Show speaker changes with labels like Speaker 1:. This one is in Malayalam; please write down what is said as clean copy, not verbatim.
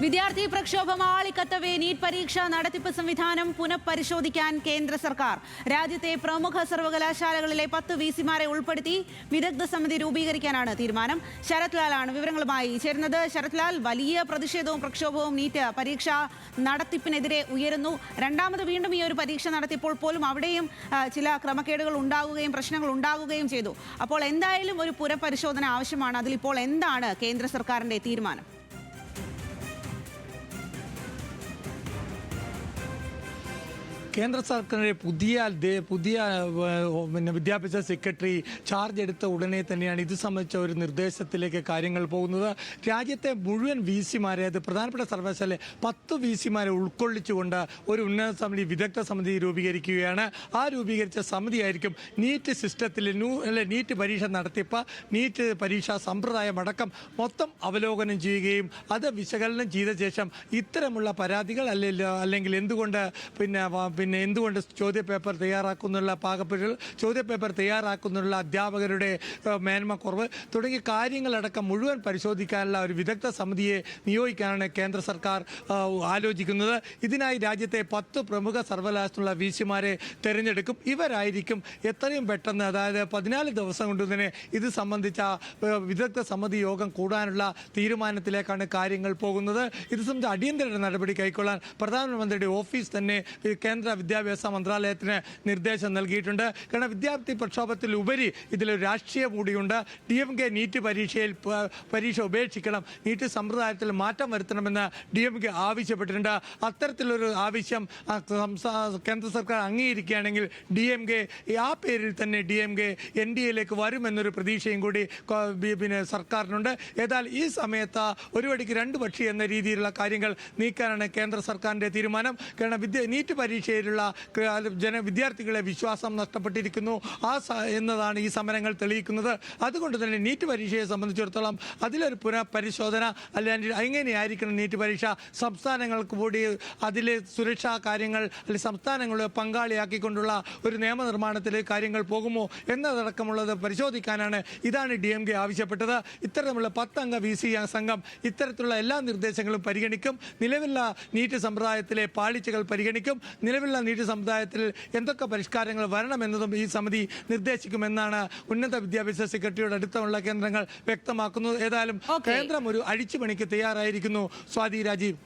Speaker 1: വിദ്യാർത്ഥി പ്രക്ഷോഭം ആളിക്കത്തവേ നീറ്റ് പരീക്ഷ നടത്തിപ്പ് സംവിധാനം പുനഃപരിശോധിക്കാൻ കേന്ദ്ര സർക്കാർ. രാജ്യത്തെ പ്രമുഖ സർവകലാശാലകളിലെ 10 വിസിമാരെ ഉൾപ്പെടുത്തി വിദഗ്ധ സമിതി രൂപീകരിക്കാനാണ് തീരുമാനം. ശരത് ലാലാണ് വിവരങ്ങളുമായി ചേരുന്നത്. ശരത് ലാൽ, വലിയ പ്രതിഷേധവും പ്രക്ഷോഭവും നീറ്റ് പരീക്ഷ നടത്തിപ്പിനെതിരെ ഉയരുന്നു. രണ്ടാമത് വീണ്ടും ഈ ഒരു പരീക്ഷ നടത്തിയപ്പോൾ പോലും അവിടെയും ചില ക്രമക്കേടുകൾ ഉണ്ടാകുകയും പ്രശ്നങ്ങൾ ഉണ്ടാകുകയും ചെയ്തു. അപ്പോൾ എന്തായാലും ഒരു പുനഃപരിശോധന ആവശ്യമാണ്. അതിലിപ്പോൾ എന്താണ് കേന്ദ്ര സർക്കാരിന്റെ തീരുമാനം?
Speaker 2: കേന്ദ്ര സർക്കാരിൻ്റെ പുതിയ വിദ്യാഭ്യാസ സെക്രട്ടറി ചാർജ് എടുത്ത ഉടനെ തന്നെയാണ് ഇത് സംബന്ധിച്ച ഒരു നിർദ്ദേശത്തിലേക്ക് കാര്യങ്ങൾ പോകുന്നത്. രാജ്യത്തെ മുഴുവൻ വിസിമാരെ, അത് പ്രധാനപ്പെട്ട സർവകലാശാല 10 വിസിമാരെ ഉൾക്കൊള്ളിച്ചുകൊണ്ട് ഒരു ഉന്നത സമിതി, വിദഗ്ധ സമിതി രൂപീകരിക്കുകയാണ്. ആ രൂപീകരിച്ച സമിതിയായിരിക്കും നീറ്റ് സിസ്റ്റത്തിൽ നീറ്റ് പരീക്ഷ നടത്തിപ്പ്, നീറ്റ് പരീക്ഷാ സമ്പ്രദായം അടക്കം മൊത്തം അവലോകനം ചെയ്യുകയും അത് വിശകലനം ചെയ്ത ശേഷം ഇത്തരമുള്ള പരാതികൾ അല്ലെങ്കിൽ എന്തുകൊണ്ട് എന്തുകൊണ്ട് ചോദ്യപേപ്പർ തയ്യാറാക്കുന്നുള്ള പാകപ്പിഴകൾ, ചോദ്യപേപ്പർ തയ്യാറാക്കുന്നുള്ള അധ്യാപകരുടെ മേന്മക്കുറവ് തുടങ്ങിയ കാര്യങ്ങളടക്കം മുഴുവൻ പരിശോധിക്കാനുള്ള ഒരു വിദഗ്ധ സമിതിയെ നിയോഗിക്കാനാണ് കേന്ദ്ര സർക്കാർ ആലോചിക്കുന്നത്. ഇതിനായി രാജ്യത്തെ 10 പ്രമുഖ സർവകലാശാലയുള്ള വിസിമാരെ തിരഞ്ഞെടുക്കും. ഇവരായിരിക്കും എത്രയും പെട്ടെന്ന്, അതായത് 14 ദിവസം കൊണ്ട് തന്നെ ഇത് സംബന്ധിച്ച വിദഗ്ധ സമിതി യോഗം കൂടാനുള്ള തീരുമാനത്തിലേക്കാണ് കാര്യങ്ങൾ പോകുന്നത്. ഇത് സംബന്ധിച്ച് അടിയന്തര നടപടി കൈക്കൊള്ളാൻ പ്രധാനമന്ത്രിയുടെ ഓഫീസ് തന്നെ കേന്ദ്ര വിദ്യാഭ്യാസ മന്ത്രാലയത്തിന് നിർദ്ദേശം നൽകിയിട്ടുണ്ട്. കാരണം വിദ്യാർത്ഥി പ്രക്ഷോഭത്തിൽ ഉപരി ഇതിലൊരു രാഷ്ട്രീയ കൂടിയുണ്ട്. DMK നീറ്റ് പരീക്ഷ ഉപേക്ഷിക്കണം, നീറ്റ് സമ്പ്രദായത്തിൽ മാറ്റം വരുത്തണമെന്ന് DMK ആവശ്യപ്പെട്ടിട്ടുണ്ട്. അത്തരത്തിലൊരു ആവശ്യം കേന്ദ്ര സർക്കാർ അംഗീകരിക്കുകയാണെങ്കിൽ DMK ആ പേരിൽ തന്നെ DMK NDAയിലേക്ക് വരുമെന്നൊരു പ്രതീക്ഷയും കൂടി സർക്കാരിനുണ്ട്. ഏതായാലും ഈ സമയത്ത് ഒരു വടിക്ക് 2 പക്ഷി എന്ന രീതിയിലുള്ള കാര്യങ്ങൾ നീക്കാനാണ് കേന്ദ്ര സർക്കാരിൻ്റെ തീരുമാനം. കാരണം നീറ്റ് പരീക്ഷയിലുള്ള വിദ്യാർത്ഥികളെ വിശ്വാസം നഷ്ടപ്പെട്ടിരിക്കുന്നു എന്നതാണ് ഈ സമരങ്ങൾ തെളിയിക്കുന്നത്. അതുകൊണ്ട് തന്നെ നീറ്റ് പരീക്ഷയെ സംബന്ധിച്ചിടത്തോളം അതിലൊരു പുനഃപരിശോധന, അല്ലെങ്കിൽ എങ്ങനെയായിരിക്കണം നീറ്റ് പരീക്ഷ, സംസ്ഥാനങ്ങൾക്ക് കൂടി അതിലെ സുരക്ഷാ കാര്യങ്ങൾ അല്ലെങ്കിൽ സംസ്ഥാനങ്ങളെ പങ്കാളിയാക്കിക്കൊണ്ടുള്ള ഒരു നിയമനിർമ്മാണത്തിലേക്ക് കാര്യങ്ങൾ പോകുമോ എന്നതടക്കമുള്ളത് പരിശോധിക്കാനാണ് ഇതാണ് DMK ആവശ്യപ്പെട്ടത്. ഇത്തരത്തിലുള്ള 10 അംഗ VC സംഘം ഇത്തരത്തിലുള്ള എല്ലാ നിർദ്ദേശങ്ങളും പരിഗണിക്കും. നിലവിലുള്ള നീറ്റ് സമ്പ്രദായത്തിലെ പാളിച്ചകൾ പരിഗണിക്കും. നിലവിലുള്ള നീറ്റ് സമുദായത്തിൽ എന്തൊക്കെ പരിഷ്കാരങ്ങൾ വരണമെന്നതും ഈ സമിതി നിർദ്ദേശിക്കുമെന്നാണ് ഉന്നത വിദ്യാഭ്യാസ സെക്രട്ടറിയുടെ അടുത്തുള്ള കേന്ദ്രങ്ങൾ വ്യക്തമാക്കുന്നത്. ഏതായാലും കേന്ദ്രം ഒരു അഴിച്ചുപണിക്ക് തയ്യാറായിരിക്കുന്നു. സ്വാതി, രാജീവ്.